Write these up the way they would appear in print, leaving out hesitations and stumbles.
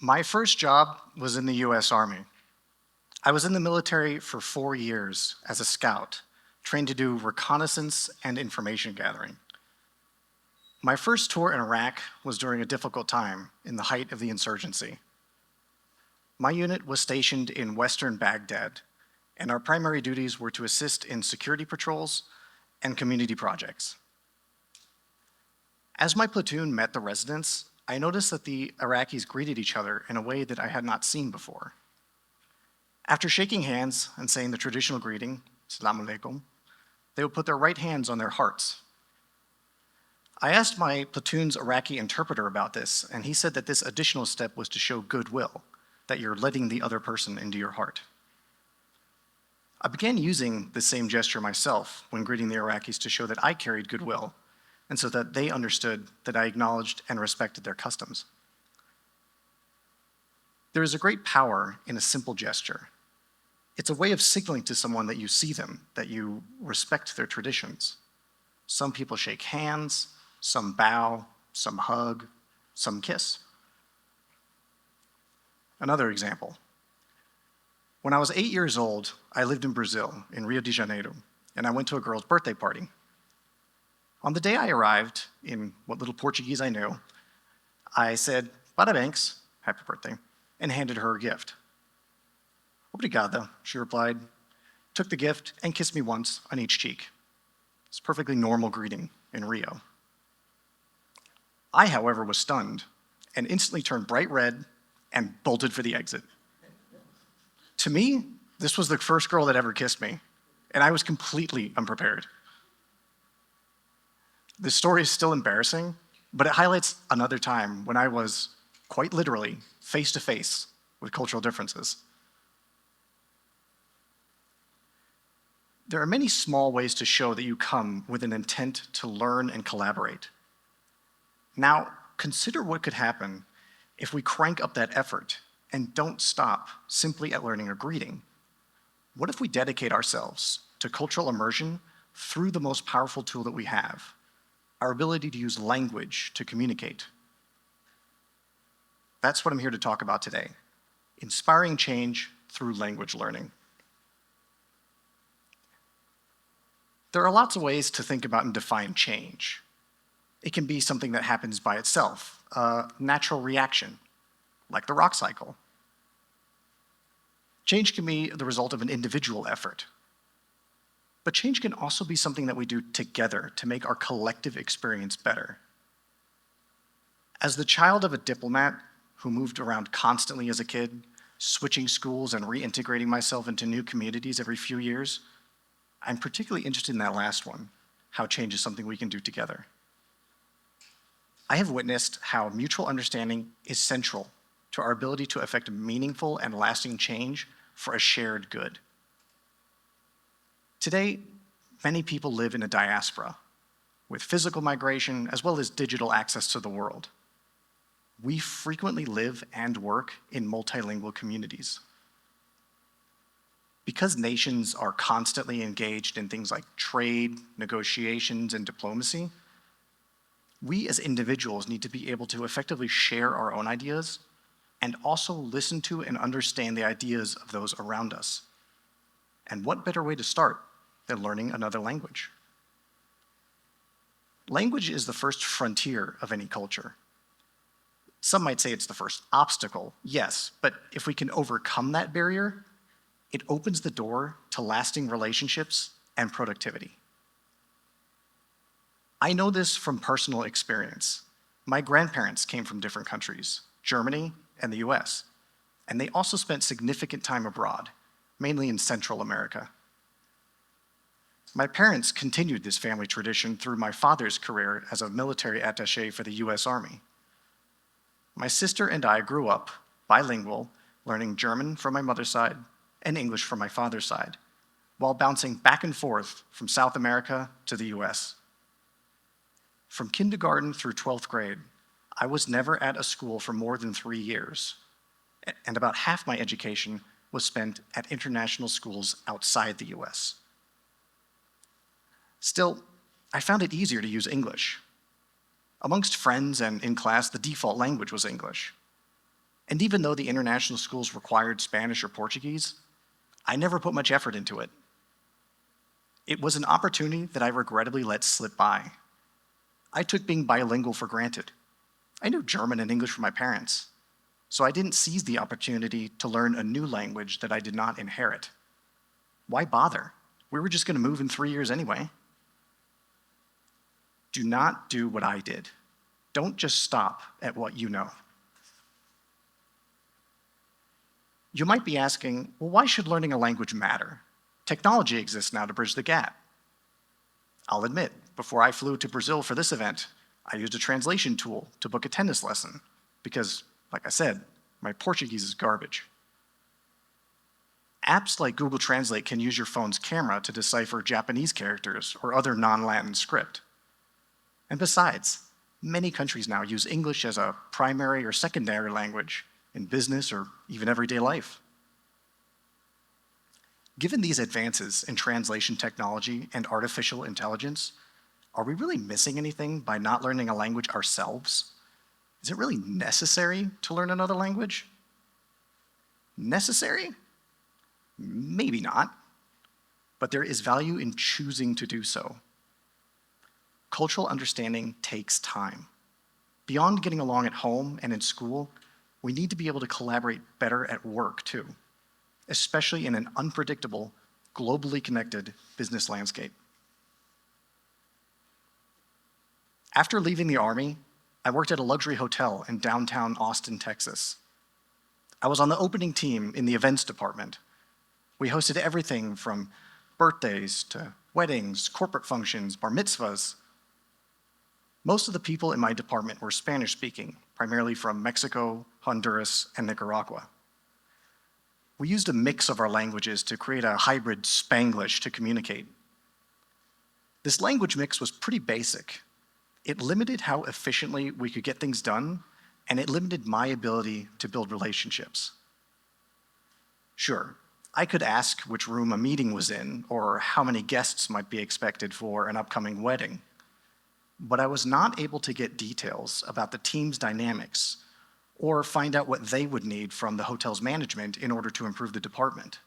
My first job was in the US Army. I was in the military for 4 years as a scout, trained to do reconnaissance and information gathering. My first tour in Iraq was during a difficult time in the height of the insurgency. My unit was stationed in western Baghdad, and our primary duties were to assist in security patrols and community projects. As my platoon met the residents, I noticed that the Iraqis greeted each other in a way that I had not seen before. After shaking hands and saying the traditional greeting, Assalamu alaikum, they would put their right hands on their hearts. I asked my platoon's Iraqi interpreter about this, and he said that this additional step was to show goodwill, that you're letting the other person into your heart. I began using the same gesture myself when greeting the Iraqis to show that I carried goodwill, and so that they understood that I acknowledged and respected their customs. There is a great power in a simple gesture. It's a way of signaling to someone that you see them, that you respect their traditions. Some people shake hands, some bow, some hug, some kiss. Another example. When I was 8 years old, I lived in Brazil, in Rio de Janeiro, and I went to a girl's birthday party. On the day I arrived, in what little Portuguese I knew, I said, "Parabéns," happy birthday, and handed her a gift. "Obrigada," she replied, took the gift, and kissed me once on each cheek. It's a perfectly normal greeting in Rio. I, however, was stunned and instantly turned bright red and bolted for the exit. To me, this was the first girl that ever kissed me, and I was completely unprepared. This story is still embarrassing, but it highlights another time when I was, quite literally, face to face with cultural differences. There are many small ways to show that you come with an intent to learn and collaborate. Now, consider what could happen if we crank up that effort and don't stop simply at learning a greeting. What if we dedicate ourselves to cultural immersion through the most powerful tool that we have, our ability to use language to communicate? That's what I'm here to talk about today, inspiring change through language learning. There are lots of ways to think about and define change. It can be something that happens by itself, a natural reaction, like the rock cycle. Change can be the result of an individual effort. But change can also be something that we do together to make our collective experience better. As the child of a diplomat who moved around constantly as a kid, switching schools and reintegrating myself into new communities every few years, I'm particularly interested in that last one, how change is something we can do together. I have witnessed how mutual understanding is central to our ability to effect meaningful and lasting change for a shared good. Today, many people live in a diaspora, with physical migration as well as digital access to the world. We frequently live and work in multilingual communities. Because nations are constantly engaged in things like trade, negotiations, and diplomacy, we as individuals need to be able to effectively share our own ideas and also listen to and understand the ideas of those around us. And what better way to start than learning another language? Language is the first frontier of any culture. Some might say it's the first obstacle, yes, but if we can overcome that barrier, it opens the door to lasting relationships and productivity. I know this from personal experience. My grandparents came from different countries, Germany and the US, and they also spent significant time abroad, mainly in Central America. My parents continued this family tradition through my father's career as a military attaché for the US Army. My sister and I grew up bilingual, learning German from my mother's side and English from my father's side, while bouncing back and forth from South America to the US. From kindergarten through 12th grade, I was never at a school for more than 3 years, and about half my education was spent at international schools outside the US. Still, I found it easier to use English. Amongst friends and in class, the default language was English. And even though the international schools required Spanish or Portuguese, I never put much effort into it. It was an opportunity that I regrettably let slip by. I took being bilingual for granted. I knew German and English from my parents, so I didn't seize the opportunity to learn a new language that I did not inherit. Why bother? We were just going to move in 3 years anyway. Do not do what I did. Don't just stop at what you know. You might be asking, well, why should learning a language matter? Technology exists now to bridge the gap. I'll admit, before I flew to Brazil for this event, I used a translation tool to book a tennis lesson because, like I said, my Portuguese is garbage. Apps like Google Translate can use your phone's camera to decipher Japanese characters or other non-Latin script. And besides, many countries now use English as a primary or secondary language in business or even everyday life. Given these advances in translation technology and artificial intelligence, are we really missing anything by not learning a language ourselves? Is it really necessary to learn another language? Necessary? Maybe not, but there is value in choosing to do so. Cultural understanding takes time. Beyond getting along at home and in school, we need to be able to collaborate better at work too, especially in an unpredictable, globally connected business landscape. After leaving the Army, I worked at a luxury hotel in downtown Austin, Texas. I was on the opening team in the events department. We hosted everything from birthdays to weddings, corporate functions, bar mitzvahs. Most of the people in my department were Spanish-speaking, primarily from Mexico, Honduras, and Nicaragua. We used a mix of our languages to create a hybrid Spanglish to communicate. This language mix was pretty basic. It limited how efficiently we could get things done, and it limited my ability to build relationships. Sure, I could ask which room a meeting was in or how many guests might be expected for an upcoming wedding, but I was not able to get details about the team's dynamics or find out what they would need from the hotel's management in order to improve the department.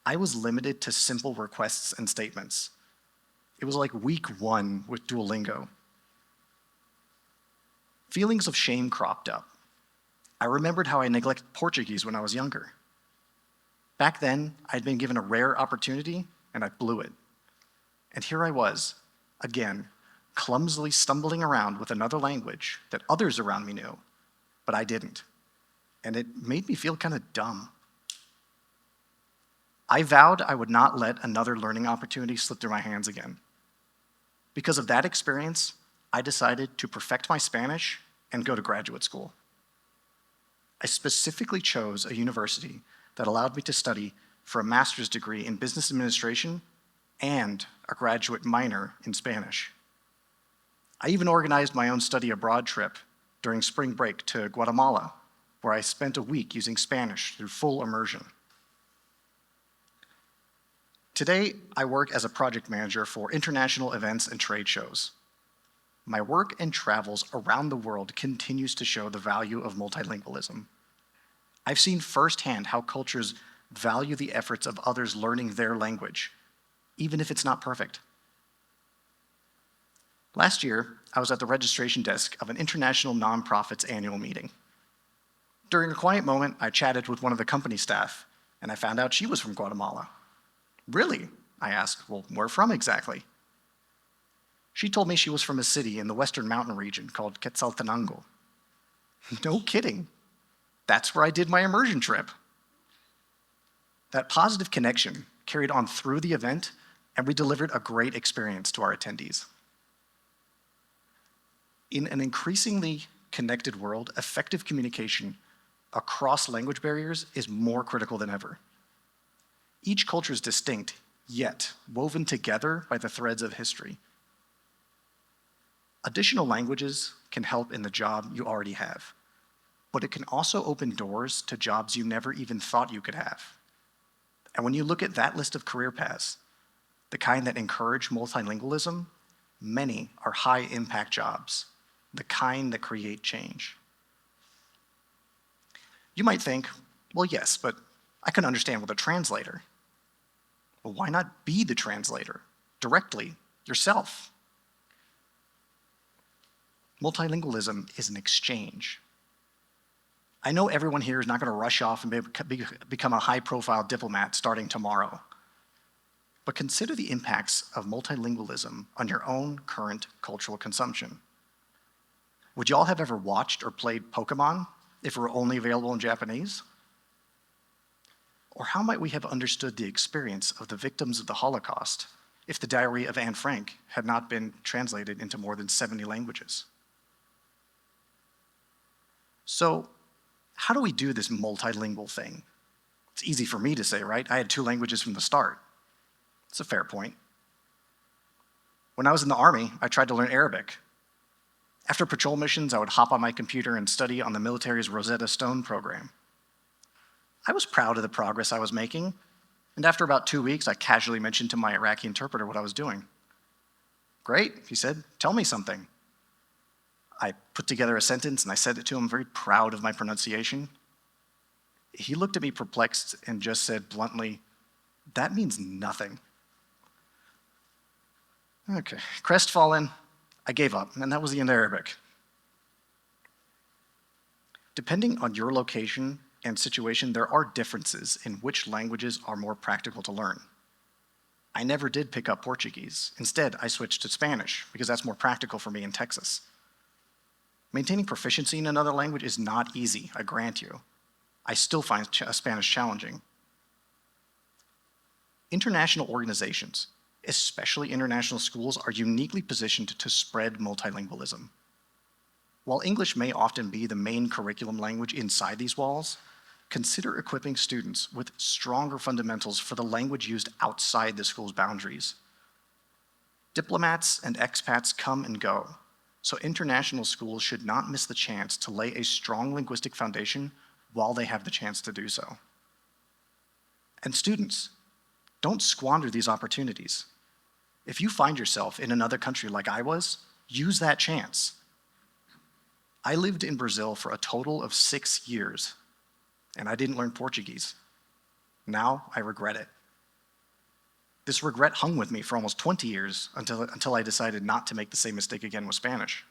I was limited to simple requests and statements. It was like week 1 with Duolingo. Feelings of shame cropped up. I remembered how I neglected Portuguese when I was younger. Back then, I'd been given a rare opportunity, and I blew it. And here I was, again, clumsily stumbling around with another language that others around me knew, but I didn't. And it made me feel kind of dumb. I vowed I would not let another learning opportunity slip through my hands again. Because of that experience, I decided to perfect my Spanish and go to graduate school. I specifically chose a university that allowed me to study for a master's degree in business administration and a graduate minor in Spanish. I even organized my own study abroad trip during spring break to Guatemala, where I spent a week using Spanish through full immersion. Today, I work as a project manager for international events and trade shows. My work and travels around the world continues to show the value of multilingualism. I've seen firsthand how cultures value the efforts of others learning their language, even if it's not perfect. Last year, I was at the registration desk of an international nonprofit's annual meeting. During a quiet moment, I chatted with one of the company staff, and I found out she was from Guatemala. Really? I asked, well, where from exactly? She told me she was from a city in the western mountain region called Quetzaltenango. No kidding. That's where I did my immersion trip. That positive connection carried on through the event, and we delivered a great experience to our attendees. In an increasingly connected world, effective communication across language barriers is more critical than ever. Each culture is distinct, yet woven together by the threads of history. Additional languages can help in the job you already have, but it can also open doors to jobs you never even thought you could have. And when you look at that list of career paths, the kind that encourage multilingualism, many are high-impact jobs, the kind that create change. You might think, well, yes, but I can understand with a translator. Well, why not be the translator directly, yourself? Multilingualism is an exchange. I know everyone here is not going to rush off and become a high-profile diplomat starting tomorrow. But consider the impacts of multilingualism on your own current cultural consumption. Would y'all have ever watched or played Pokemon if it were only available in Japanese? Or how might we have understood the experience of the victims of the Holocaust if the Diary of Anne Frank had not been translated into more than 70 languages? So, how do we do this multilingual thing? It's easy for me to say, right? I had 2 languages from the start. It's a fair point. When I was in the Army, I tried to learn Arabic. After patrol missions, I would hop on my computer and study on the military's Rosetta Stone program. I was proud of the progress I was making, and after about 2 weeks, I casually mentioned to my Iraqi interpreter what I was doing. Great, he said, tell me something. I put together a sentence and I said it to him, very proud of my pronunciation. He looked at me perplexed and just said bluntly, that means nothing. Okay, crestfallen, I gave up, and that was the end of Arabic. Depending on your location and situation, there are differences in which languages are more practical to learn. I never did pick up Portuguese. Instead, I switched to Spanish because that's more practical for me in Texas. Maintaining proficiency in another language is not easy, I grant you. I still find Spanish challenging. International organizations, especially international schools, are uniquely positioned to spread multilingualism. While English may often be the main curriculum language inside these walls, consider equipping students with stronger fundamentals for the language used outside the school's boundaries. Diplomats and expats come and go, so international schools should not miss the chance to lay a strong linguistic foundation while they have the chance to do so. And students, don't squander these opportunities. If you find yourself in another country like I was, use that chance. I lived in Brazil for a total of 6 years, and I didn't learn Portuguese. Now I regret it. This regret hung with me for almost 20 years until I decided not to make the same mistake again with Spanish.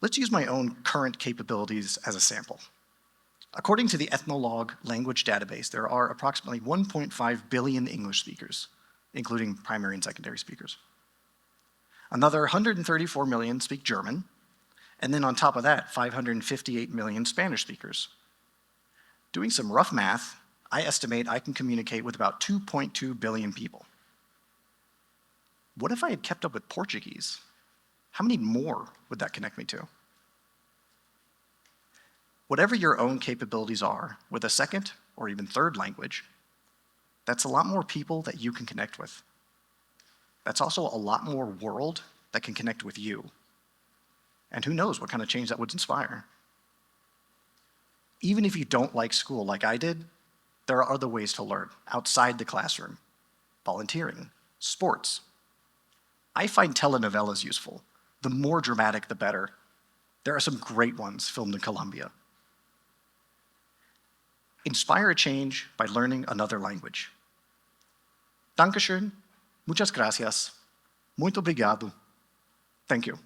Let's use my own current capabilities as a sample. According to the Ethnologue language database, there are approximately 1.5 billion English speakers, including primary and secondary speakers. Another 134 million speak German, and then on top of that, 558 million Spanish speakers. Doing some rough math, I estimate I can communicate with about 2.2 billion people. What if I had kept up with Portuguese? How many more would that connect me to? Whatever your own capabilities are with a second or even third language, that's a lot more people that you can connect with. That's also a lot more world that can connect with you. And who knows what kind of change that would inspire. Even if you don't like school like I did, there are other ways to learn outside the classroom. Volunteering, sports. I find telenovelas useful. The more dramatic, the better. There are some great ones filmed in Colombia. Inspire a change by learning another language. Dankeschön, muchas gracias, muito obrigado, thank you.